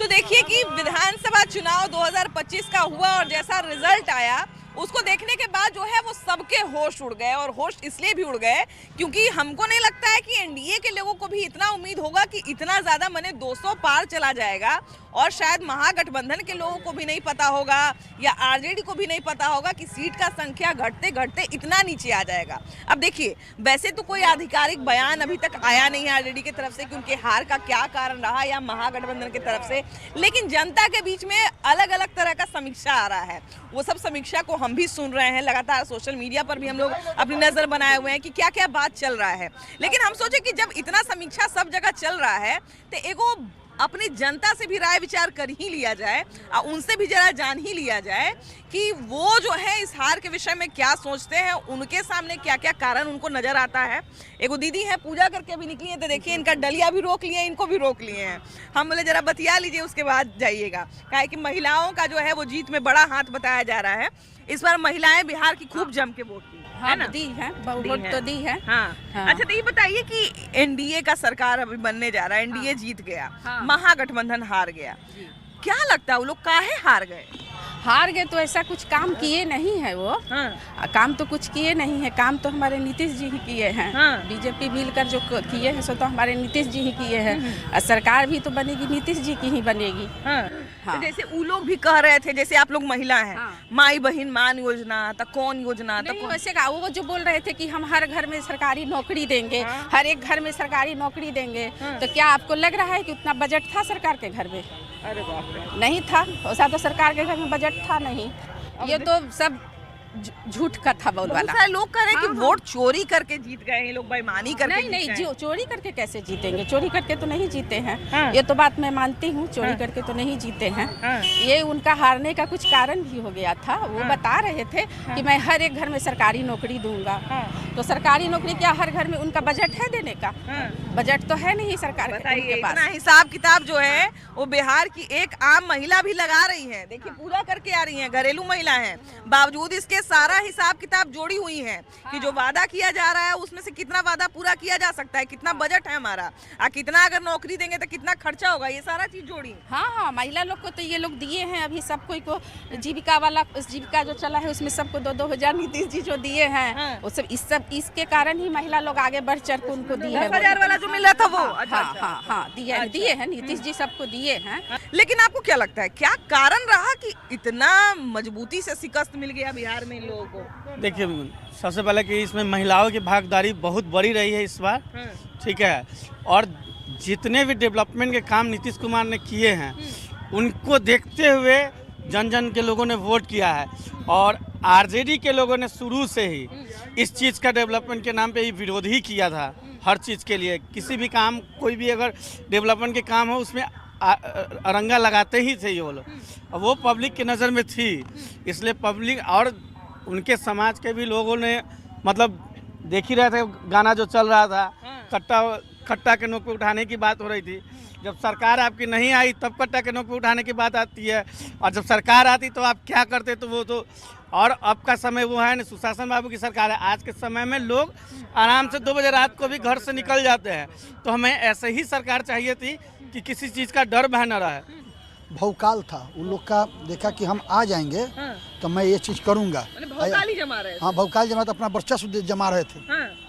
तो देखिए कि विधानसभा चुनाव 2025 का हुआ और जैसा रिजल्ट आया उसको देखने के बाद जो है वो सबके होश उड़ गए। और होश इसलिए भी उड़ गए क्योंकि हमको नहीं लगता है कि एनडीए के लोगों को भी इतना उम्मीद होगा कि इतना ज़्यादा माने 200 पार चला जाएगा। और शायद महागठबंधन के लोगों को भी नहीं पता होगा या आरजेडी को भी नहीं पता होगा कि सीट का संख्या घटते घटते इतना नीचे आ जाएगा। अब देखिए, वैसे तो कोई आधिकारिक बयान अभी तक आया नहीं है आरजेडी की तरफ से कि उनके हार का क्या कारण रहा या महागठबंधन की तरफ से, लेकिन जनता के बीच में अलग अलग तरह का समीक्षा आ रहा है। वो सब समीक्षा को हम भी सुन रहे हैं, लगातार सोशल मीडिया पर भी हम लोग अपनी नजर बनाए हुए हैं कि क्या क्या बात चल रहा है। लेकिन हम सोचे कि जब इतना समीक्षा सब जगह चल रहा है तो एगो अपनी जनता से भी राय विचार कर ही लिया जाए और उनसे भी जरा जान ही लिया जाए कि वो जो है इस हार के विषय में क्या सोचते हैं, उनके सामने क्या क्या कारण उनको नजर आता है। एगो दीदी है पूजा करके अभी निकली है, तो देखिए इनका डलिया भी रोक लिए, इनको भी रोक लिए हैं। हम बोले जरा बतिया लीजिए, उसके बाद जाइएगा। कहा कि महिलाओं का जो है वो जीत में बड़ा हाथ बताया जा रहा है। इस बार महिलाएं बिहार की खूब जम के वोट दी हाँ, है ना? दी है, वोट तो दी है। हाँ। हाँ। अच्छा, तो ये बताइए कि एनडीए का सरकार अभी बनने जा रहा है, एनडीए जीत गया, हाँ। महागठबंधन हार गया, क्या लगता है वो लोग काहे हार गए? हार गए तो ऐसा कुछ काम किए नहीं है वो। हाँ। काम तो कुछ किए नहीं है, काम तो हमारे नीतीश जी ही किए हैं। हाँ। बीजेपी मिलकर जो किए हैं सो तो हमारे नीतीश जी ही किए हैं। और सरकार भी तो बनेगी नीतीश जी की ही बनेगी। हाँ। हाँ। तो जैसे वो लोग भी कह रहे थे, जैसे आप लोग महिला हैं, हाँ। माई बहन मान योजना, तो कौन योजना, तो नहीं, वैसे का वो जो बोल रहे थे कि हम हर घर में सरकारी नौकरी देंगे, हाँ। हर एक घर में सरकारी नौकरी देंगे। हाँ। तो क्या आपको लग रहा है कि उतना बजट था सरकार के घर में? अरे बाप रे। नहीं था, वैसा तो सरकार के घर में बजट था नहीं। ये तो सब झूठ का था बोल बहुत वाला। सारे लोग कह रहे हैं कि हाँ, वोट चोरी करके जीत गए हैं ये लोग, बेईमानी करके नहीं जीत नहीं, गए हैं। चोरी करके कैसे जीतेंगे? चोरी करके तो नहीं जीते हैं। हाँ। ये तो बात मैं मानती हूँ, चोरी हाँ। करके तो नहीं जीते हैं। हाँ। ये उनका हारने का कुछ कारण भी हो गया था। वो हाँ। बता रहे थे कि मैं हर एक घर में सरकारी नौकरी दूंगा। हाँ। तो सरकारी नौकरी क्या हर घर में उनका बजट है देने का? हाँ। बजट तो है नहीं सरकार बताइए, के पास। इतना हिसाब किताब जो है वो बिहार की एक आम महिला भी लगा रही है। देखिए पूजा करके आ रही है, घरेलू महिला है, बावजूद इसके सारा हिसाब किताब जोड़ी हुई है कि जो वादा किया जा रहा है उसमें से कितना वादा पूरा किया जा सकता है, कितना बजट है हमारा, और कितना अगर नौकरी देंगे तो कितना खर्चा होगा, ये सारा चीज जोड़ी। हाँ हाँ, महिला लोग को तो ये लोग दिए हैं। अभी सब कोई को जीविका वाला जीविका जो चला है उसमें सबको 2-2 हजार नीतीश जी जो दिए हैं। हाँ। वो सब इसके कारण ही महिला लोग आगे बढ़ चढ़ के उनको दिए हैं। 10,000 वाला जो मिल रहा था वो? अच्छा, हाँ अच्छा। हाँ हाँ, दिए हैं, नीतीश जी सबको दिए हैं। लेकिन आपको क्या लगता है क्या कारण रहा कि इतना मजबूती से शिकस्त मिल गया बिहार में इन लोगों को? देखिए, सबसे पहले कि इसमें महिलाओं की भागीदारी बहुत बड़ी रही है इस बार, ठीक है। और जितने भी डेवलपमेंट के काम नीतीश कुमार ने किए हैं उनको देखते हुए जन जन के लोगों ने वोट किया है। और आरजेडी के लोगों ने शुरू से ही इस चीज़ का डेवलपमेंट के नाम पे ही विरोध ही किया था। हर चीज़ के लिए किसी भी काम, कोई भी अगर डेवलपमेंट के काम हो उसमें अरंगा लगाते ही थे ये लोग। वो पब्लिक की नज़र में थी, इसलिए पब्लिक और उनके समाज के भी लोगों ने मतलब देख ही रहे थे गाना जो चल रहा था, खट्टा के नोक पे उठाने की बात हो रही थी। जब सरकार आपकी नहीं आई तब कट्टा के नोक पे उठाने की बात आती है, और जब सरकार आती तो आप क्या करते? तो वो तो और अब का समय वो है ना, सुशासन बाबू की सरकार है। आज के समय में लोग आराम से 2 बजे रात को भी घर से निकल जाते हैं। तो हमें ऐसे ही सरकार चाहिए थी कि किसी चीज़ का डर भय न रहे। भौकाल था उन लोग का, देखा कि हम आ जाएंगे तो मैं ये चीज़ करूँगा। भौकाल ही जमा रहे थे। हाँ, भौकाल जमा, तो अपना वर्चस्व जमा रहे थे।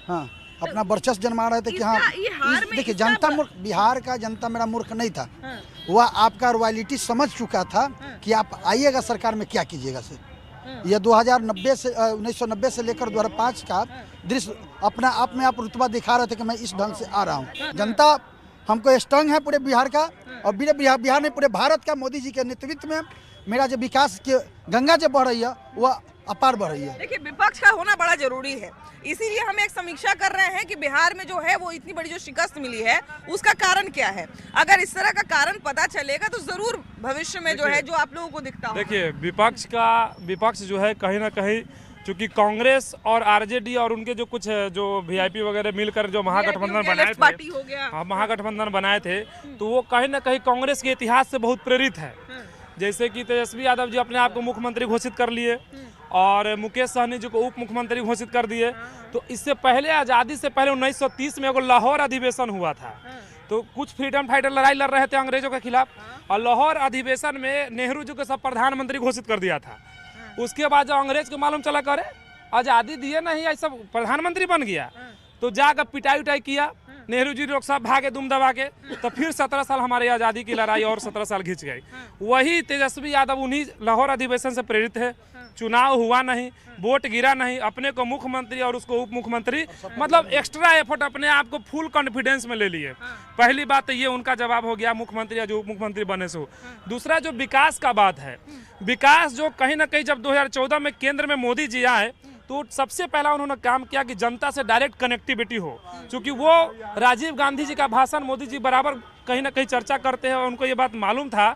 हाँ, अपना वर्चस्व जमा रहे थे कि हाँ, देखिए जनता मूर्ख, बिहार का जनता मेरा मूर्ख नहीं था। वह आपका रॉयल्टी समझ चुका था कि आप आइएगा सरकार में क्या कीजिएगा से। यह 1990 से लेकर 2005 का दृश्य अपना आप में आप रुतबा दिखा रहे थे कि मैं इस ढंग से आ रहा हूँ। जनता हमको स्ट्रांग है पूरे बिहार का, और बिहार में पूरे भारत का मोदी जी के नेतृत्व में मेरा जो विकास के गंगा जो बढ़ रही है वह अपार बढ़ रही है। देखिए विपक्ष का होना बड़ा जरूरी है, इसीलिए हम एक समीक्षा कर रहे हैं कि बिहार में जो है वो इतनी बड़ी जो शिकस्त मिली है उसका कारण क्या है। अगर इस तरह का कारण पता चलेगा तो जरूर भविष्य में जो है जो आप लोगों को दिखता हो। देखिए विपक्ष जो है कहीं ना कहीं, चूंकि कांग्रेस और आरजेडी और उनके जो कुछ जो वीआईपी वगैरह मिलकर जो महागठबंधन बनाए थे, हाँ महागठबंधन बनाए थे, तो वो कहीं ना कहीं कांग्रेस के इतिहास से बहुत प्रेरित है। जैसे कि तेजस्वी यादव जी अपने आप को मुख्यमंत्री घोषित कर लिए और मुकेश सहनी जी को उप मुख्यमंत्री घोषित कर दिए। तो इससे पहले, आज़ादी से पहले 1930 में एगो लाहौर अधिवेशन हुआ था, तो कुछ फ्रीडम फाइटर लड़ाई लड़ रहे थे अंग्रेजों के खिलाफ, और लाहौर अधिवेशन में नेहरू जी को सब प्रधानमंत्री घोषित कर दिया था। उसके बाद जब अंग्रेज को मालूम चला करे आज़ादी दिए नहीं, ऐसा प्रधानमंत्री बन गया, तो जाकर पिटाई उटाई किया, नेहरू जी लोग सब भागे दुम दबा के, तो फिर 17 साल हमारी आज़ादी की लड़ाई और 17 साल खींच गई। वही तेजस्वी यादव उन्हीं लाहौर अधिवेशन से प्रेरित है। चुनाव हुआ नहीं, वोट गिरा नहीं, अपने को मुख्यमंत्री और उसको उप मुख्यमंत्री, मतलब एक्स्ट्रा एफर्ट अपने आप को फुल कॉन्फिडेंस में ले लिए। पहली बात तो ये उनका जवाब हो गया मुख्यमंत्री या जो उप मुख्यमंत्री बने से। दूसरा जो विकास का बात है, विकास जो कहीं ना कहीं जब 2014 में केंद्र में मोदी जी आए तो सबसे पहला उन्होंने काम किया कि जनता से डायरेक्ट कनेक्टिविटी हो, क्योंकि वो राजीव गांधी जी का भाषण मोदी जी बराबर कहीं ना कहीं चर्चा करते हैं, और उनको ये बात मालूम था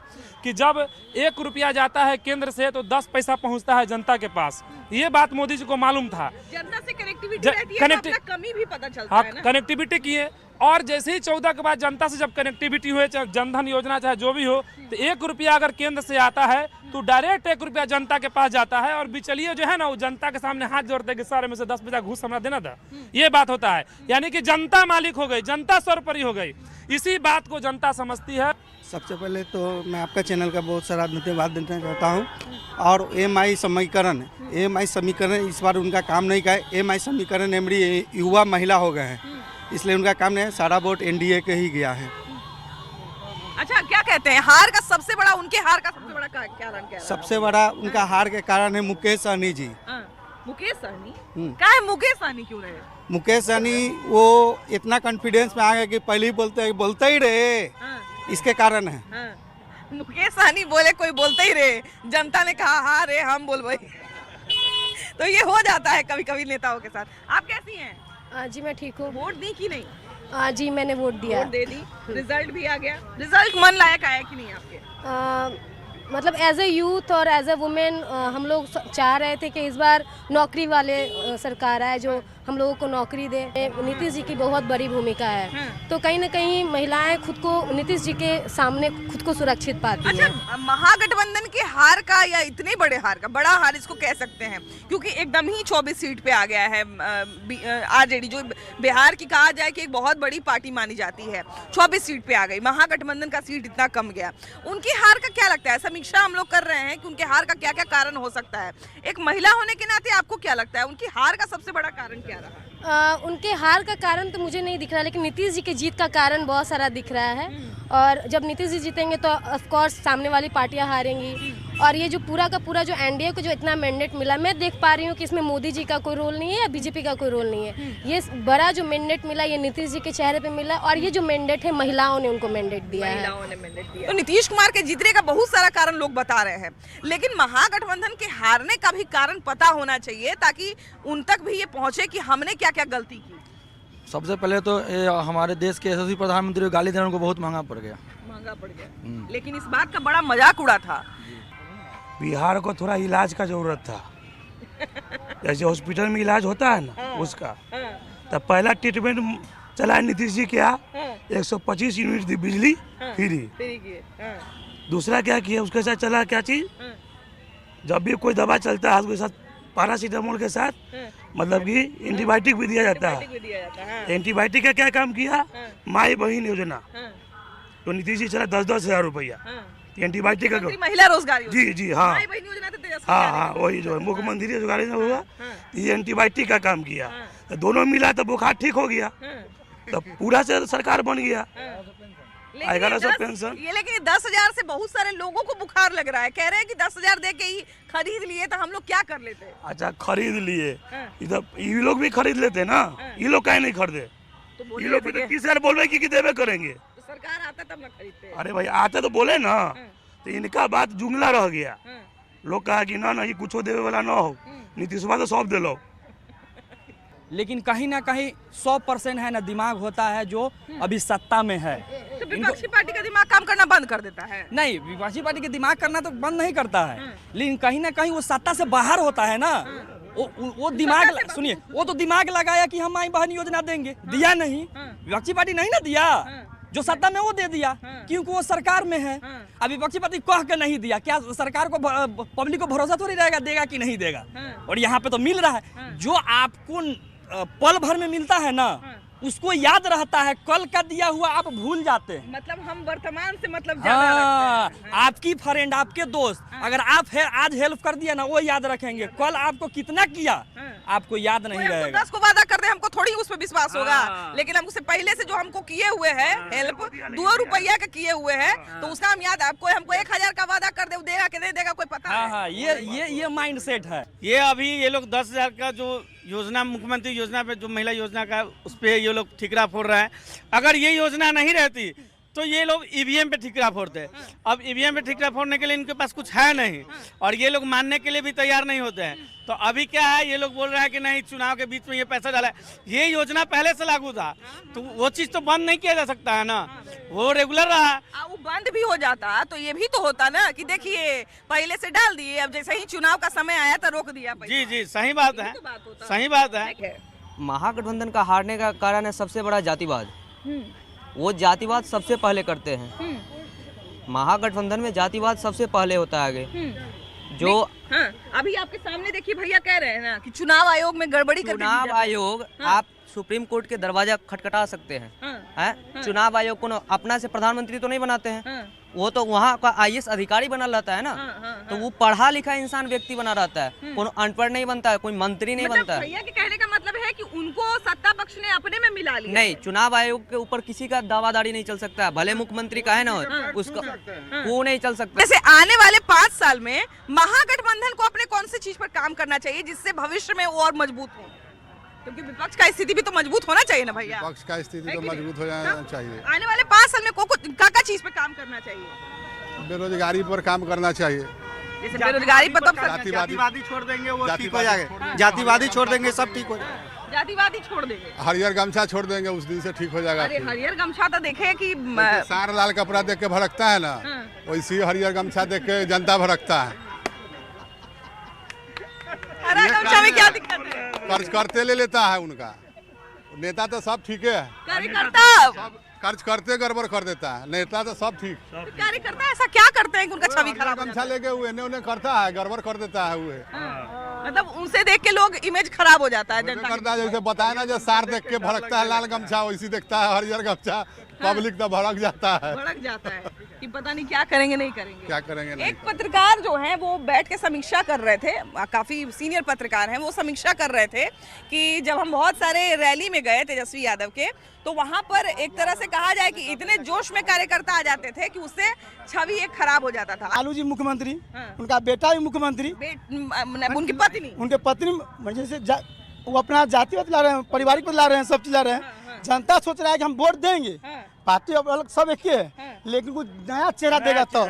कि जब 1 रुपया जाता है केंद्र से तो 10 पैसा पहुंचता है जनता के पास। ये बात मोदी जी को मालूम था। जनता से कनेक्टिविटी रहती है, तो अपना कमी भी पता चलता है ना। कनेक्टिविटी की है, और जैसे ही 14 के बाद जनता से जब कनेक्टिविटी हुए, चाहे जनधन योजना चाहे जो भी हो, तो 1 रुपया अगर केंद्र से आता है तो डायरेक्ट 1 रुपया जनता के पास जाता है, और बिचलिए जो है ना वो जनता के सामने हाथ जोड़ते कि सारे में से 10 पैसा घूस हमरा देना था। ये बात होता है, यानी कि जनता मालिक हो गई, जनता सर्वोपरि हो गई। इसी बात को जनता समझती है। सबसे पहले तो मैं आपका चैनल का बहुत सारा धन्यवाद देना चाहता हूँ। और एमआई समीकरण इस बार उनका काम नहीं का है। एमआई समीकरण एमडी युवा महिला हो गए हैं, इसलिए उनका काम नहीं है। सारा वोट एनडीए के ही गया है। अच्छा, क्या कहते हैं हार का सबसे बड़ा, उनके हार का सबसे बड़ा कारण क्या है? सबसे बड़ा उनका हार के कारण है मुकेश सहनी जी। मुकेश सहनी क्या है? मुकेश सहनी क्यों रहे? मुकेश सहनी वो इतना कॉन्फिडेंस में आ गए कि पहले ही बोलते ही रहे, इसके कारण है। मुकेश सहनी बोले कोई बोलते ही रहे, जनता ने कहा हाँ रे हम बोल भाई। तो ये हो जाता है कभी कभी नेताओं के साथ। आप कैसी हैं? जी मैं ठीक हूँ। वोट दी कि नहीं? जी मैंने वोट दिया। वोट दे दी, रिजल्ट भी आ गया। रिजल्ट मन लायक आया कि नहीं आपके? मतलब एज ए यूथ और एज ए वुमेन हम लोग चाह रहे थे कि इस बार नौकरी वाले सरकार आए जो हम लोगों को नौकरी दे। नीतीश जी की बहुत बड़ी भूमिका है, तो कहीं ना कहीं महिलाएं खुद को नीतीश जी के सामने खुद को सुरक्षित पाती हैं। महागठबंधन के हार का, या इतने बड़े हार का, बड़ा हार इसको कह सकते हैं, क्योंकि एकदम ही 24 सीट पे आ गया है आरजेडी, जो बिहार की कहा जाए कि एक बहुत बड़ी पार्टी मानी जाती है, 24 सीट पे आ गई। महागठबंधन का सीट इतना कम गया, उनकी हार का क्या लगता है? समीक्षा हम लोग कर रहे हैं कि उनके हार का क्या क्या कारण हो सकता है। एक महिला होने के नाते आपको क्या लगता है उनकी हार का सबसे बड़ा कारण क्या रहा? उनके हार का कारण तो मुझे नहीं दिख रहा, लेकिन नीतीश जी के जीत का कारण बहुत सारा दिख रहा है। और जब नीतीश जी जीतेंगे तो ऑफ कोर्स सामने वाली पार्टियां हारेंगी। और ये जो पूरा का पूरा जो एनडीए को जो इतना मैंडेट मिला, मैं देख पा रही हूँ कि इसमें मोदी जी का कोई रोल नहीं है या बीजेपी का कोई रोल नहीं है। ये बड़ा जो मैंडेट मिला ये नीतीश जी के चेहरे पे मिला, और ये जो मैंडेट है महिलाओं ने उनको मैंडेट दिया है। तो नीतीश कुमार के जीतने का बहुत सारा कारण लोग बता रहे हैं, लेकिन महागठबंधन के हारने का भी कारण पता होना चाहिए ताकि उन तक भी ये पहुंचे कि हमने क्या क्या गलती की। सबसे पहले तो हमारे देश के यशस्वी प्रधानमंत्री को गाली देना उनको बहुत महंगा पड़ गया। लेकिन इस बात का बड़ा मजाक उड़ा था। बिहार को थोड़ा इलाज का जरूरत था, जैसे हॉस्पिटल में इलाज होता है ना उसका। तो पहला ट्रीटमेंट चला नीतीश जी क्या 125 यूनिट दी बिजली फ्री। दूसरा क्या किया उसके साथ चला क्या चीज, जब भी कोई दवा चलता है उसके साथ पैरासीटामोल के साथ मतलब कि एंटीबायोटिक भी दिया जाता है। एंटीबायोटिक का क्या काम किया, माई बहन योजना, तो नीतीश जी चला 10-10 हज़ार रुपया एंटीबायोटिक का। महिला रोजगार जी हाँ हाँ वही जो है मुख्यमंत्री रोजगार हुआ, ये एंटीबायोटिक का काम किया। तो दोनों मिला तो बुखार ठीक हो गया, तो पूरा से सरकार बन गया। लेकिन 10,000 से बहुत सारे लोगों को बुखार लग रहा है, कह रहे हैं कि 10,000 दे के ही खरीद लिए तो हम लोग क्या कर लेते। अच्छा खरीद लिए, इधर ये लोग भी खरीद लेते ना, ये लोग काहे नहीं खरीदे? ये लोग भी 30,000 बोल रहे कि देवे करेंगे, तो सरकार आता तब ना खरीदते। अरे भाई आते तो बोले ना, तो इनका बात जुमला रह गया। लोग कहा कि ना ये कुछ देवे वाला ना हो, नीतीश कुमार तो सब दे लो। लेकिन कहीं ना कहीं 100% है ना दिमाग होता है जो अभी सत्ता में है। तो विपक्षी पार्टी का दिमाग काम करना बंद कर देता है? नहीं, विपक्षी पार्टी के दिमाग करना तो बंद नहीं करता है, लेकिन कहीं ना कहीं वो सत्ता से बाहर होता है ना। वो दिमाग सुनिए, वो तो दिमाग लगाया कि हम माई बहन योजना देंगे, दिया नहीं। विपक्षी पार्टी नहीं ना दिया, जो सत्ता में वो दे दिया क्योंकि वो सरकार में है। अब विपक्षी पार्टी कह के नहीं दिया, क्या सरकार को पब्लिक को भरोसा थोड़ी रहेगा देगा कि नहीं देगा। और यहाँ पे तो मिल रहा है, जो आपको पल भर में मिलता है ना उसको याद रहता है, कल का दिया हुआ आप भूल जाते हैं। मतलब हम वर्तमान से मतलब ज्यादा रखते हैं। आपकी फ्रेंड, आपके दोस्त, अगर आप आज हेल्प कर दिया ना, वो याद रखेंगे। कल आपको कितना किया आपको याद नहीं रहेगा। 10 को वादा कर दे, हमको थोड़ी उस पर विश्वास होगा, लेकिन हम उससे पहले से जो हमको किए हुए हैं हेल्प, 2 रुपया का किए हुए हैं, तो उसका हम याद, आपको हमको 1000 का वादा कर दे, वो देगा कि नहीं देगा कोई पता है? हाँ, ये माइंड सेट है। ये अभी ये लोग 10,000 का जो योजना, मुख्यमंत्री योजना पे जो महिला योजना का, उस पे ये लोग ठिकरा फोड़ रहे हैं। अगर ये योजना नहीं रहती तो ये लोग ईवीएम पे ठिकरा फोड़ते। अब ईवीएम पे ठिकरा फोड़ने के लिए इनके पास कुछ है नहीं, और ये लोग मानने के लिए भी तैयार नहीं होते हैं। तो अभी क्या है, ये लोग बोल रहे हैं कि नहीं, चुनाव के बीच में ये पैसा डाला है। ये योजना पहले से लागू था, तो वो चीज़ तो बंद नहीं किया जा सकता है ना, वो रेगुलर रहा। वो बंद भी हो जाता तो ये भी तो होता ना कि देखिए पहले से डाल दिए, अब जैसे ही चुनाव का समय आया तो रोक दिया। जी जी, सही बात है, सही बात है। महागठबंधन का हारने का कारण है सबसे बड़ा जातिवाद। वो जातिवाद सबसे पहले करते हैं। महागठबंधन में जातिवाद सबसे पहले होता है आगे। जो अभी आपके सामने देखिए भैया कह रहे हैं ना कि चुनाव आयोग में गड़बड़ी कर दी जाती है। चुनाव आयोग, आप सुप्रीम कोर्ट के दरवाजा खटखटा सकते हैं। चुनाव आयोग को अपना से प्रधानमंत्री तो नहीं बनाते हैं, वो तो वहाँ का IAS अधिकारी बना रहता है ना। तो वो पढ़ा लिखा इंसान व्यक्ति बना रहता है, कोई अनपढ़ नहीं बनता है, कोई मंत्री नहीं बनता है। भैया के कहने का मतलब है कि उनको सत्ता पक्ष ने अपने में मिला लिया। नहीं, चुनाव आयोग के ऊपर किसी का दावादारी नहीं चल सकता है, भले मुख्यमंत्री का है ना, उसका वो नहीं चल सकता। जैसे आने वाले 5 साल में महागठबंधन को अपने कौन सी चीज पर काम करना चाहिए जिससे भविष्य में और मजबूत हो? क्योंकि विपक्ष का स्थिति भी तो मजबूत होना चाहिए ना भैया। विपक्ष का स्थिति तो मजबूत हो जाना चाहिए। आने वाले 5 साल में क्या चीज पे काम करना चाहिए? बेरोजगारी पर काम करना चाहिए। जैसे बेरोजगारी पर तो जातिवादी छोड़ देंगे, वो ठीक हो जाएगा। जातिवादी छोड़ देंगे, सब ठीक हो जाएगा। जातिवादी छोड़ देंगे, हरियर गमछा छोड़ देंगे, उस दिन से ठीक हो जाएगा। अरे हरियर गमछा तो देखे कि सार लाल कपड़ा देख के भड़कता है ना, वैसे हरियर गमछा देख के जनता भड़कता है। हरा गमछा में क्या दिक्कत है? कर्ज करते ले लेता है उनका नेता, तो सब ठीक है। कार्यकर्ता कर्ज करते गड़बड़ कर देता है, नेता तो सब ठीक। कार्यकर्ता ऐसा क्या करते हैं कि उनका छवि खराब? गमछा लेके हुए उन्हें करता है, गड़बड़ कर देता है। हुए मतलब उनसे देख के लोग इमेज खराब हो जाता है जनता करता है। जैसे बताया ना, जो सार देख के भड़कता है लाल गमछा, वैसी देखता है हरियर गमछा, पब्लिक तो भड़क जाता है कि पता नहीं क्या करेंगे, नहीं करेंगे, क्या करेंगे नहीं। एक पत्रकार जो हैं वो बैठ के समीक्षा कर रहे थे, काफी सीनियर पत्रकार हैं, वो समीक्षा कर रहे थे कि जब हम बहुत सारे रैली में गए तेजस्वी यादव के, तो वहां पर एक तरह से कहा जाए कि इतने जोश में कार्यकर्ता आ जाते थे कि उससे छवि एक खराब हो जाता था। लालू जी मुख्यमंत्री, उनका बेटा भी मुख्यमंत्री, उनके पत्नी जैसे वो अपना जातिवाद ला रहे हैं, पारिवारिक ला रहे हैं, सब चीज ला रहे हैं। जनता सोच रहा है कि हम वोट देंगे, पार्टी अलग सब एक है, लेकिन कुछ नया चेहरा देगा तो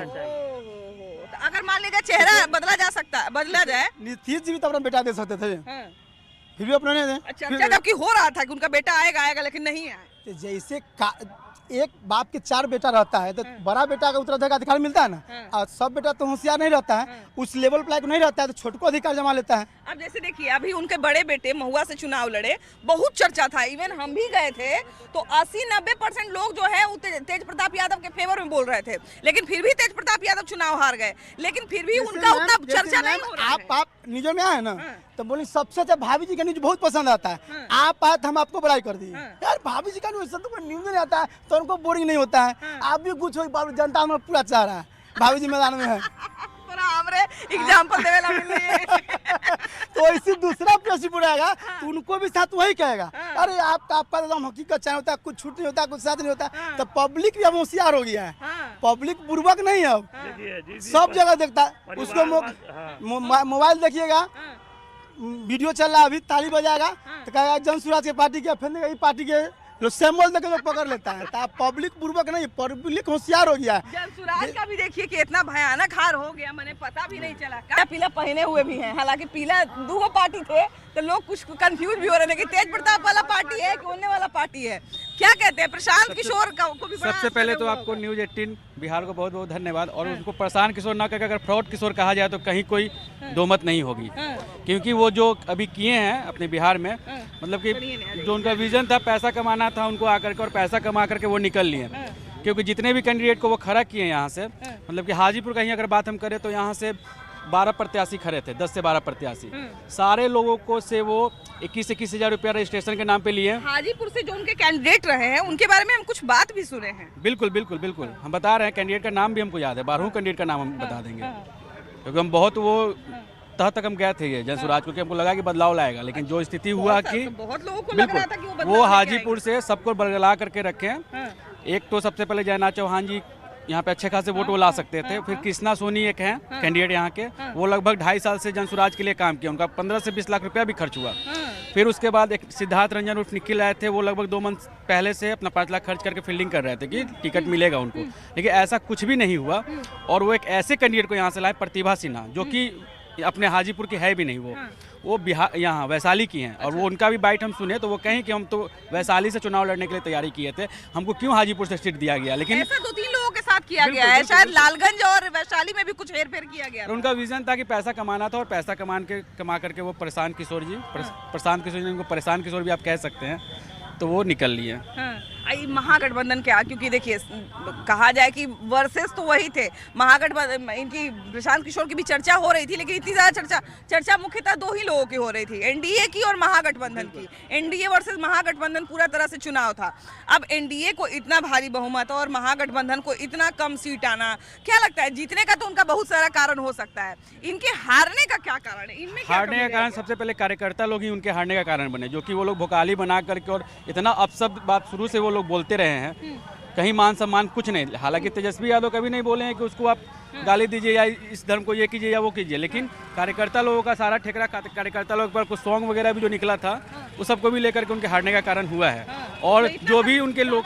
अगर मान लीजिए चेहरा बदला जा सकता, बदला जाए। नीतीश जी भी तो अपना बेटा दे सकते थे, फिर भी अपना नहीं दे। अच्छा, जबकि हो रहा था कि उनका बेटा आएगा लेकिन नहीं आया। जैसे एक बाप के 4 बेटा रहता है तो बड़ा बेटा का उत्तराधिकार अधिकार मिलता है ना, और सब बेटा तो होशियार नहीं रहता है, उस लेवल पर नहीं रहता है, तो छोटे को अधिकार जमा लेता है। अब जैसे देखिए अभी उनके बड़े बेटे महुआ से चुनाव लड़े, बहुत चर्चा था, इवन हम भी गए थे, तो 80-90% लोग जो है तेज प्रताप यादव के फेवर में बोल रहे थे, लेकिन फिर भी तेज प्रताप यादव चुनाव हार गए, लेकिन फिर भी उनका उतना चर्चा नहीं हो रहा है। आप न्यूज में आए ना, तो बोली सबसे अच्छा भाभी जी का न्यूज बहुत पसंद आता है, आप आए तो हम आपको बड़ाई कर दिए। यार भाभी जी का न्यूज न्यूज नहीं आता है तो उनको बोरिंग नहीं होता है। आप भी कुछ हो, जनता हमें पूरा चाह रहा है, भाभी जी मैदान में है। एग्जाम्पल देवेला मिल रही है। तो इसी दूसरा प्रश्न बुलाएगा तो उनको भी साथ वही कहेगा, अरे आपका एकदम हकीकत चाहे होता है, कुछ छूट नहीं होता, कुछ साथ नहीं होता। तो पब्लिक भी अब होशियार हो गया है, पब्लिक बुर्बक नहीं है, अब सब जगह देखता है उसको। मोबाइल देखिएगा, वीडियो चल रहा है, अभी ताली बजाएगा तो कहेगा जन सुराज के पार्टी के, फिर पार्टी के सिंबल देके लोग पकड़ लेता है। तो पब्लिक पूर्वक नहीं, पब्लिक होशियार हो गया है। जनसुराज का भी देखिए कि इतना भयानक हार हो गया, मैंने पता भी नहीं चला। क्या पीला पहने हुए भी हैं, हालांकि पीला 2 पार्टी थे तो लोग कुछ कंफ्यूज भी हो रहे थे कि तेज प्रताप वाला पार्टी है कि उन्ने वाला पार्टी है। क्या कहते हैं प्रशांत किशोर को भी? सबसे पहले तो आपको न्यूज 18 बिहार को बहुत बहुत धन्यवाद, और उनको प्रशांत किशोर ना कहकर अगर फ्रॉड किशोर कहा जाए तो कहीं कोई दो मत नहीं होगी, क्योंकि वो जो अभी किए हैं अपने बिहार में, मतलब कि जो उनका विजन था पैसा कमाना था, उनको आकर के और पैसा कमा करके वो निकल लिए। क्योंकि जितने भी कैंडिडेट को वो खड़ा किए यहाँ से, मतलब कि हाजीपुर का ही अगर बात हम करें तो यहाँ से 12 प्रत्याशी खड़े थे, 10 से 12 प्रत्याशी, सारे लोगों को से वो 21 हज़ार रुपया रजिस्ट्रेशन के नाम पे लिए। हाजीपुर से जो उनके कैंडिडेट रहे हैं उनके बारे में हम कुछ बात भी सुने हैं। बिल्कुल बिल्कुल बिल्कुल, हम बता रहे हैं, कैंडिडेट का नाम भी हमको याद है, 12 कैंडिडेट का नाम हम बता देंगे, क्योंकि हम बहुत वो तह तक हम गए थे ये जनसुराज, क्योंकि हमको लगा कि बदलाव लाएगा, लेकिन जो स्थिति हुआ कि बहुत लोगों को लग रहा था कि वो हाजीपुर से सबको बरगला करके रखे हैं। एक तो सबसे पहले जयनाथ चौहान जी यहाँ पे अच्छे खासे वोट वो ला सकते थे, फिर कृष्णा सोनी एक हैं कैंडिडेट यहाँ के, वो लगभग 2.5 साल से जनसुराज के लिए काम किया, उनका 15 से 20 लाख रुपया भी खर्च हुआ। फिर उसके बाद एक सिद्धार्थ रंजन उर्फ निखिल आए थे, वो लगभग 2 मंथ पहले से अपना 5 लाख खर्च करके फील्डिंग कर रहे थे कि टिकट मिलेगा उनको, लेकिन ऐसा कुछ भी नहीं हुआ। और वो एक ऐसे कैंडिडेट को यहाँ से लाए, प्रतिभा सिन्हा, जो कि अपने हाजीपुर की है भी नहीं, वो बिहार यहाँ वैशाली की हैं। और वो उनका भी बाइट हम सुने तो वो कहें कि हम तो वैशाली से चुनाव लड़ने के लिए तैयारी किए थे, हमको क्यों हाजीपुर से सीट दिया गया। लेकिन ऐसा 2-3 लोगों के साथ किया गया है, शायद लालगंज और वैशाली में भी कुछ हेरफेर किया गया। उनका विजन था कि पैसा कमाना था, और पैसा कमा करके वो प्रशांत किशोर जी, प्रशांत किशोर जी, उनको परेशान किशोर भी आप कह सकते हैं, तो वो निकल लिए। महागठबंधन क्या, क्योंकि देखिए कहा जाए कि वर्सेस तो वही थे, महागठबंधन इनकी प्रशांत किशोर की भी चर्चा हो रही थी, लेकिन इतनी ज़्यादा चर्चा मुख्यतः 2 ही लोगों की हो रही थी, एनडीए की और महागठबंधन की। एनडीए वर्सेस महागठबंधन पूरा तरह से चुनाव था। अब एनडीए को इतना भारी बहुमत और महागठबंधन को इतना कम सीट आना, क्या लगता है जीतने का तो उनका बहुत सारा कारण हो सकता है, इनके हारने का क्या कारण है? इनमें हारने का कारण सबसे पहले कार्यकर्ता लोग ही उनके हारने का कारण बने, जो कि वो लोग भोकाली बना करके और इतना अपशब्द बात शुरू से वो लोग बोलते रहे हैं, कहीं मान सम्मान कुछ नहीं। हालांकि तेजस्वी यादव कभी नहीं बोले हैं कि उसको आप गाली दीजिए या इस धर्म को ये कीजिए या वो कीजिए, लेकिन कार्यकर्ता लोगों का सारा ठेकरा कार्यकर्ता लोगों पर कुछ सॉन्ग वगैरह भी जो निकला था वो सबको भी लेकर के उनके हारने का कारण हुआ है। और जो भी उनके लोग,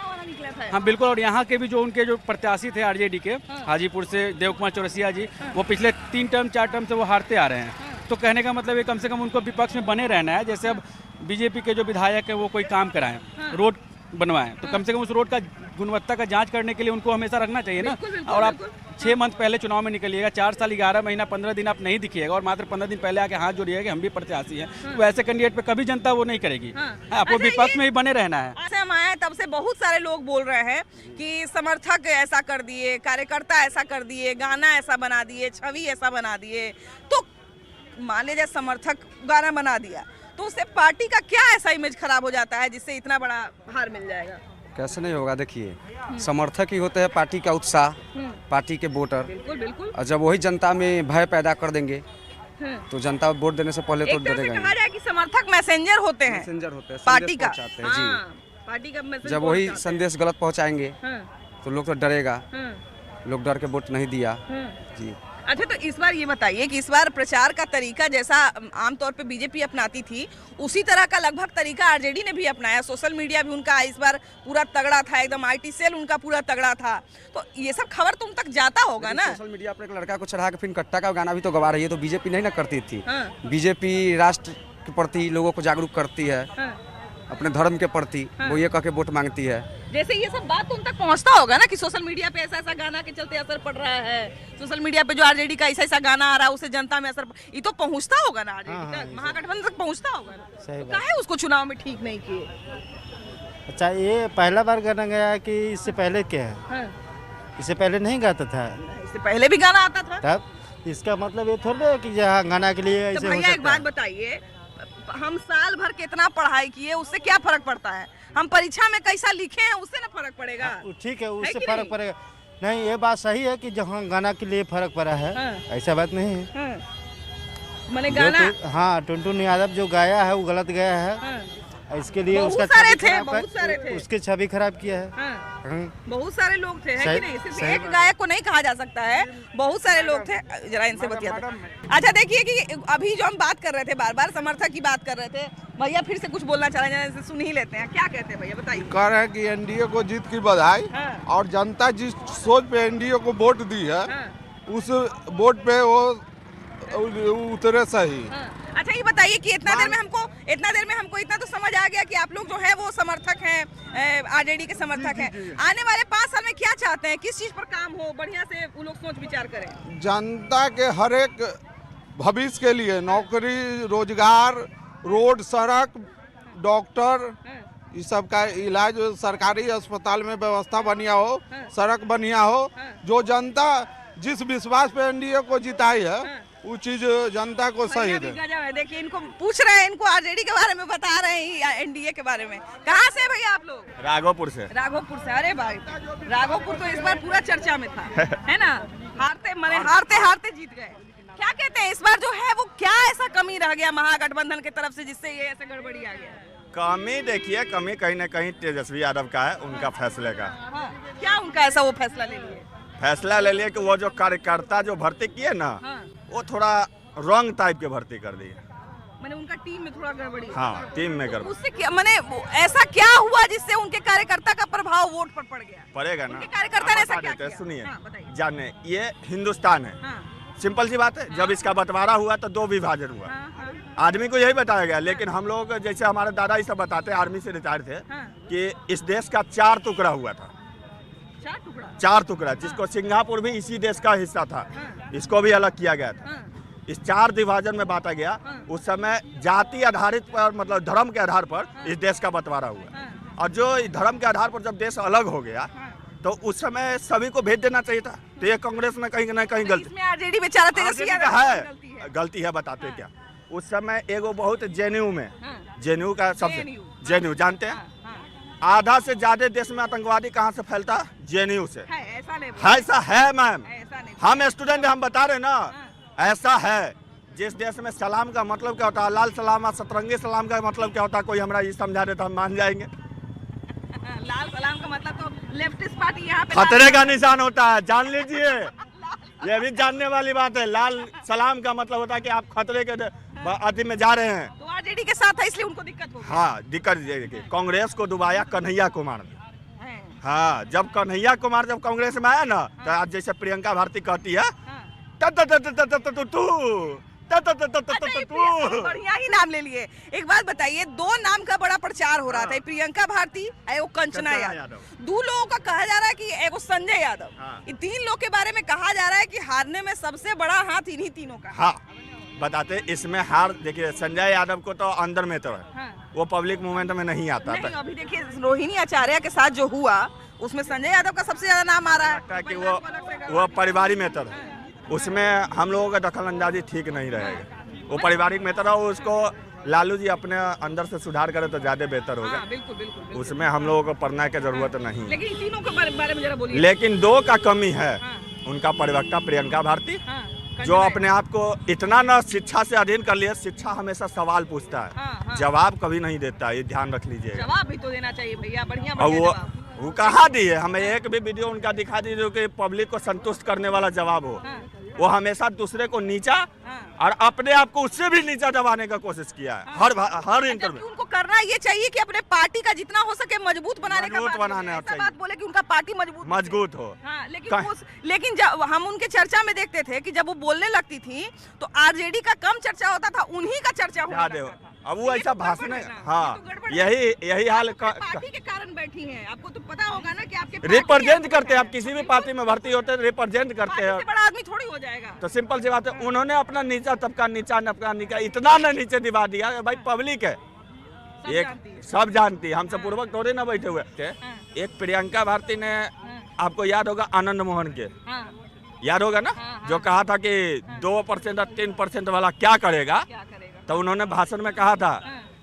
हाँ बिल्कुल, और यहाँ के भी जो उनके जो प्रत्याशी थे आरजेडी के, हाजीपुर से देव कुमार चौरसिया जी, वो पिछले 3 टर्म 4 टर्म से वो हारते आ रहे हैं। तो कहने का मतलब ये कम से कम उनको विपक्ष में बने रहना है। जैसे अब बीजेपी के जो विधायक है वो कोई काम कराएं, रोड बनवाएं, तो कम से कम उस रोड का गुणवत्ता का जांच करने के लिए उनको हमेशा रखना चाहिए ना। और आप 6 मंथ पहले चुनाव में निकलिएगा, 4 साल 11 महीना 15 दिन आप नहीं दिखिएगा, और मात्र 15 दिन पहले आके हाथ जोड़िएगा कि हम भी प्रत्याशी हैं, तो ऐसे कैंडिडेट पे कभी जनता वो नहीं करेगी। आपको विपक्ष में ही बने रहना है। ऐसे हम आए तब से बहुत सारे लोग बोल रहे हैं कि समर्थक ऐसा कर दिए, कार्यकर्ता ऐसा कर दिए, गाना ऐसा बना दिए, छवि ऐसा बना दिए। तो मान लीजिए समर्थक गाना बना दिया तो उससे पार्टी का क्या ऐसा इमेज खराब हो जाता है जिससे इतना बड़ा हार मिल जाएगा? कैसे नहीं होगा, देखिए समर्थक ही होते हैं पार्टी का उत्साह, पार्टी के वोटर। बिल्कुल बिल्कुल। और जब वही जनता में भय पैदा कर देंगे तो जनता वोट देने से पहले तो डरेगा। कहा जाए कि समर्थक मैसेंजर होते हैं, पार्टी का, पार्टी का मैसेंजर। जब वही संदेश गलत पहुंचाएंगे तो लोग तो डरेगा, लोग डर के वोट नहीं दिया जी। अच्छा, तो इस बार ये बताइए कि इस बार प्रचार का तरीका जैसा आमतौर पे बीजेपी अपनाती थी उसी तरह का लगभग तरीका आरजेडी ने भी अपनाया। सोशल मीडिया भी उनका इस बार पूरा तगड़ा था, एकदम आईटी सेल उनका पूरा तगड़ा था। तो ये सब खबर तुम तक जाता होगा ना? सोशल मीडिया पर एक लड़का को चढ़ा के फिर कट्टा का गाना भी तो गवा रही है, तो बीजेपी नहीं ना करती थी। बीजेपी राष्ट्र के प्रति लोगों को जागरूक करती है, अपने धर्म के प्रति वो ये कह के वोट मांगती है। जैसे ये सब बात तुम तक पहुंचता होगा ना कि सोशल मीडिया पे ऐसा ऐसा गाना के चलते असर पड़ रहा है, सोशल मीडिया पे जो आरजेडी का ऐसा ऐसा गाना आ रहा है उससे जनता में असर, ये तो पहुंचता होगा ना आरजेडी तक, महागठबंधन तक पहुंचता होगा ना। तो काहे उसको चुनाव में ठीक नहीं किए? अच्छा, ये पहला बार गाना गया है कि इससे पहले क्या है? इससे पहले नहीं गाता था? इससे पहले भी गाना आता था। तब इसका मतलब ये थोड़ा है कि जहाँ गाना के लिए ऐसे हो सकता है। भैया एक बात बताइए, हम साल भर कितना पढ़ाई किए उससे क्या फर्क पड़ता है? हम परीक्षा में कैसा लिखे हैं उससे ना फर्क पड़ेगा? ठीक है, उससे फर्क पड़ेगा। नहीं, ये बात सही है कि जहाँ गाना के लिए फर्क पड़ा है, ऐसा बात नहीं है। मैंने गाना, हाँ, टुनटुन यादव जो गाया है वो गलत गया है, इसके लिए बहुत उसका सारे थे, उसके छवि खराब किया है। बहुत सारे लोग थे, है कि नहीं? सिर्फ एक गायक को नहीं कहा जा सकता है, बहुत सारे लोग थे। जरा इनसे बतियाते। अच्छा, देखिए कि अभी जो हम बात कर रहे थे, बार बार समर्थक की बात कर रहे थे, भैया फिर से कुछ बोलना चाह रहे हैं, सुन ही लेते हैं। क्या कहते हैं भैया, बताइए। कह रहे हैं कि एनडीए को जीत की बधाई, और जनता जिस सोच पे एनडीए को वोट दी है उस वोट पे वो उतरे सही। अच्छा, ये बताइए कि इतना देर में हमको इतना तो समझ आ गया कि आप लोग जो है वो समर्थक हैं, आरजेडी के समर्थक हैं। आने वाले 5 साल में क्या चाहते हैं, किस चीज पर काम हो, बढ़िया से वो लोग सोच विचार करें? जनता के हर एक भविष्य के लिए नौकरी, रोजगार, रोड, सड़क, डॉक्टर, इस सब का इलाज, सरकारी अस्पताल में व्यवस्था बढ़िया हो, सड़क बढ़िया हो। जो जनता जिस विश्वास पे एनडीए को जिताई है वो चीज जनता को सही दे। गजब है। देखिए इनको पूछ रहे हैं, इनको आरजेडी के बारे में बता रहे हैं, एनडीए के बारे में। कहाँ से भैया आप लोग? राघोपुर से। राघोपुर से। अरे भाई राघोपुर तो इस बार पूरा चर्चा में था, है ना? हारते जीत गए। क्या कहते हैं इस बार जो है वो क्या ऐसा कमी रह गया महागठबंधन की तरफ से जिससे ये ऐसे गड़बड़ी आ गया? कमी देखिए, कमी कहीं न कहीं तेजस्वी यादव का है, उनका फैसले का। हाँ, क्या उनका ऐसा वो फैसला ले लिए? फैसला ले लिए कि वो जो कार्यकर्ता जो भर्ती किए ना, वो थोड़ा रॉन्ग टाइप के भर्ती कर दिए। मैंने उनका टीम में थोड़ा गड़बड़ी। हाँ, टीम में गड़बड़ी। उससे क्या मैंने ऐसा क्या हुआ जिससे उनके कार्यकर्ता का प्रभाव वोट पर पड़ गया? पड़ेगा ना। उनके कार्यकर्ता ने ऐसा क्या किया? सुनिए, बताइए। जाने ये हिंदुस्तान है, सिंपल सी बात है। जब इसका बंटवारा हुआ तो 2 विभाजन हुआ। आदमी को यही बताया गया, लेकिन हम लोग जैसे हमारे दादा ये सब बताते, आर्मी से रिटायर थे, कि इस देश का 4 टुकड़ा हुआ था। 4 टुकड़ा, जिसको सिंगापुर भी इसी देश का हिस्सा था, इसको भी अलग किया गया था। इस 4 विभाजन में बांटा गया। उस समय जाति आधारित पर, मतलब धर्म के आधार पर इस देश का बंटवारा हुआ। और जो धर्म के आधार पर जब देश अलग हो गया तो उस समय सभी को भेज देना चाहिए था। तो ये कांग्रेस में कहीं ना कहीं गलती आरजेडी बेचारा तेजस्वी यादव है, गलती है। बताते क्या, उस समय एगो बहुत जेएनयू में, जेएनयू का सबसे जेएनयू जानते हैं, आधा से ज्यादा देश में आतंकवादी कहाँ से फैलता? जेएनयू से। ऐसा है मैम, हम स्टूडेंट हम बता रहे ना, ऐसा है। जिस देश में सलाम का मतलब क्या होता है, लाल सलाम और सतरंगी सलाम का मतलब क्या होता है, कोई हमारा ये समझा दे तो हम मान जाएंगे। लाल सलाम का मतलब तो लेफ्टिस्ट पार्टी यहाँ पे खतरे का निशान होता है, जान लीजिए। ये भी जानने वाली बात है। लाल सलाम का मतलब होता है कि आप खतरे के अति में जा रहे हैं। तो आरजेडी के साथ है, इसलिए उनको दिक्कत हो गई। हाँ, दिक्कत। कांग्रेस को डुबाया कन्हैया कुमार ने। हाँ, जब कन्हैया कुमार जब कांग्रेस में आया ना, तो आज जैसे प्रियंका भारती कहती है बढ़िया ही नाम ले लिए। एक बात बताइए, 2 नाम का बड़ा प्रचार हो रहा था, प्रियंका भारती और कंचना यादव। 2 लोगों का कहा जा रहा है कि एगो संजय यादव। ये 3 लोग के बारे में कहा जा रहा है कि हारने में सबसे बड़ा हाथ इन्हीं तीनों का। हाँ, बताते इसमें हार। देखिए संजय यादव को तो अंदर में तो है, वो पब्लिक मूवमेंट में नहीं आता था। अभी देखिए रोहिणी आचार्य के साथ जो हुआ उसमें संजय यादव का सबसे ज्यादा नाम आ रहा है कि वो पारिवारिक मेटर है। उसमें हम लोगों का दखल अंदाजी ठीक नहीं रहेगा। वो पारिवारिक मेटर है, उसको लालू जी अपने अंदर से सुधार करे तो ज्यादा बेहतर होगा। बिल्कुल। उसमें हम लोगों को पढ़ने की जरूरत नहीं। लेकिन तीनों के बारे में जरा बोलिए। लेकिन 2 का कमी है। उनका प्रवक्ता प्रियंका भारती, जो अपने आप को इतना न शिक्षा से अधीन कर लिया, शिक्षा हमेशा सवाल पूछता है, जवाब कभी नहीं देता। ये ध्यान रख लीजिएगा। जवाब भी तो देना चाहिए भैया, बढ़िया। वो कहाँ दिए? हमें एक भी वीडियो उनका दिखा दीजिए जो कि पब्लिक को संतुष्ट करने वाला जवाब हो। वो हमेशा दूसरे को नीचा और अपने आप को उससे भी नीचा दबाने का कोशिश किया है हर इंटरव्यू। उनको करना ये चाहिए कि अपने पार्टी का जितना हो सके मजबूत बनाने का बात बोले कि उनका पार्टी मजबूत हो। लेकिन जब हम उनके चर्चा में देखते थे कि जब वो बोलने लगती थी तो आरजेडी का कम चर्चा होता था, उन्हीं का चर्चा होता था। अब वो ऐसा भाषण है। हाँ, यही हाल पार्टी के कारण बैठी हैं। आपको तो पता होगा ना कि आपके रिप्रेजेंट करते हैं। आप किसी भी पार्टी में भर्ती होते हैं, रिप्रेजेंट करते हैं। बड़ा आदमी थोड़ी हो जाएगा। तो सिंपल सी बात है, उन्होंने अपना नीचा तबका इतना न नीचे दिवा दिया। भाई पब्लिक है, एक सब जानती है, हमसे पूर्वक थोड़े ना बैठे हुए थे। एक प्रियंका भारती ने, आपको याद होगा आनंद मोहन के, याद होगा ना, जो कहा था कि 2% और 3% वाला क्या करेगा। तो उन्होंने भाषण में कहा था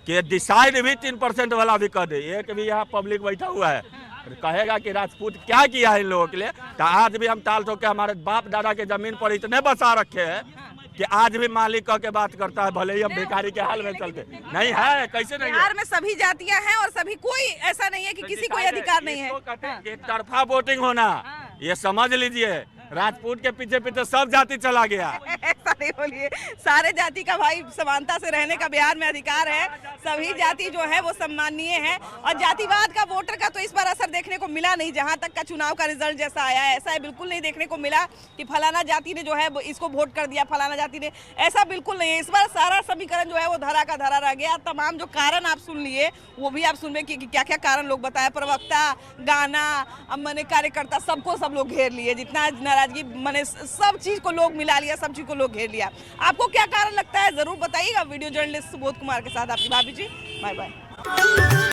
कि डिसाइड भी 3% वाला भी कर दे। एक भी यहाँ पब्लिक बैठा हुआ है कहेगा कि राजपूत क्या किया है इन लोगों के लिए। तो आज भी हम टाल ठोक के हमारे बाप दादा के जमीन पर इतने बसा रखे हैं कि आज भी मालिक कह के बात करता है, भले ही हम भिखारी के हाल में चलते नहीं है। कैसे नहीं? बिहार में सभी जातियां हैं और सभी, कोई ऐसा नहीं है कि किसी कोई अधिकार नहीं है। एक तरफा वोटिंग होना, ये समझ लीजिए। राजपूत के पीछे पीछे सब जाति चला गया। ऐसा नहीं बोलिए, सारे जाति का भाई समानता से रहने का बिहार में अधिकार है। सभी जाति जो है वो सम्माननीय है। और जातिवाद का वोटर का तो इस बार असर देखने को मिला नहीं। जहां तक का चुनाव का रिजल्ट जैसा आया है, ऐसा बिल्कुल नहीं देखने को मिला कि फलाना जाति ने जो है इसको वोट कर दिया, फलाना जाति ने, ऐसा बिल्कुल नहीं है। इस बार सारा समीकरण जो है वो धरा का धरा रह गया। तमाम जो कारण आप सुन लिए वो भी आप सुन कि क्या क्या कारण लोग बताए। प्रवक्ता, गाना, मैंने कार्यकर्ता, सबको सब लोग घेर लिए। जितना नाराजगी मैंने सब चीज को लोग मिला लिया, सब चीज को लोग घेर लिया। आपको क्या कारण लगता है जरूर बताइएगा। वीडियो जर्नलिस्ट सुबोध कुमार के साथ आपकी भाभी जी। Bye bye.